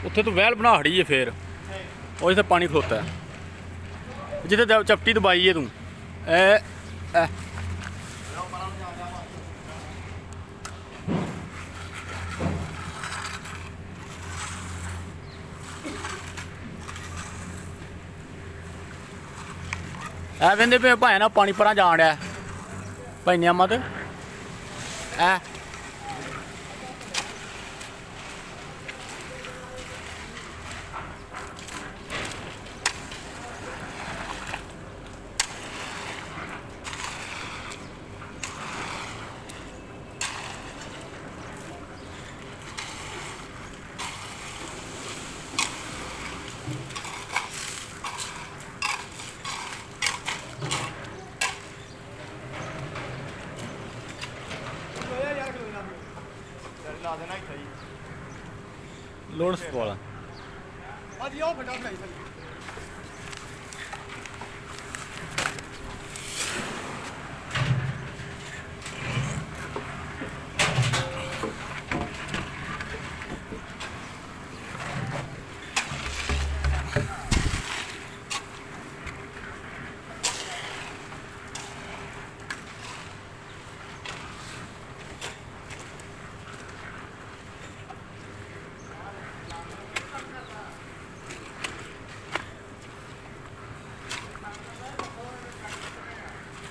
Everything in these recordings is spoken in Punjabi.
ਉੱਥੇ ਤੂੰ ਵਹਿਲ ਬਣਾ ਖੜੀ ਏ ਫੇਰ ਉਹ ਜਿੱਥੇ ਪਾਣੀ ਖਲੋਤਾ ਹੈ, ਜਿੱਥੇ ਚਪਟੀ ਦਬਾਈ ਏ ਤੂੰ ਐ ਐ ਕਹਿੰਦੇ ਪਏ ਭਾਵੇਂ ਨਾ ਪਾਣੀ ਪਰਾਂ ਜਾਣ ਡਿਆ ਭਾਈਆਂ ਮਤ ਐ ਲਾ ਦੇਣਾ ਇੱਥੇ ਜੀ ਲੋਡ ਸਪਾਲ ਅੱਜ ਉਹ ਫਟਾ ਫੜਾਈ ਸਰ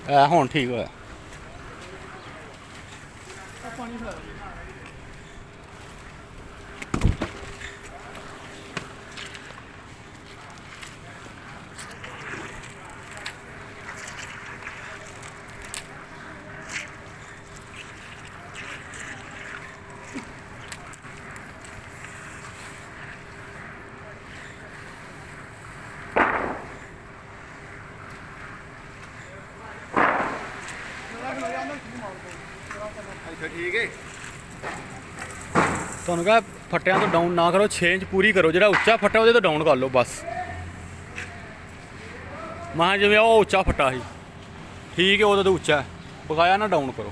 ਐ ਹੁਣ ਠੀਕ ਹੋਇਆ। ਪਾਣੀ ਫੜਾ ਅੱਛਾ ਠੀਕ ਹੈ। ਤੁਹਾਨੂੰ ਕਹਾਂ ਫੱਟਿਆਂ ਤੋਂ ਡਾਊਨ ਨਾ ਕਰੋ, 6 ਇੰਚ ਪੂਰੀ ਕਰੋ, ਜਿਹੜਾ ਉੱਚਾ ਫੱਟਾ ਉਹਦੇ ਤੋਂ ਡਾਊਨ ਕਰ ਲਓ ਬਸ। ਮੈਂ ਜਿਵੇਂ ਉਹ ਉੱਚਾ ਫੱਟਾ ਸੀ ਠੀਕ ਹੈ, ਉਹਦੇ ਤੋਂ ਉੱਚਾ ਬਕਾਇਆ ਨਾ ਡਾਊਨ ਕਰੋ।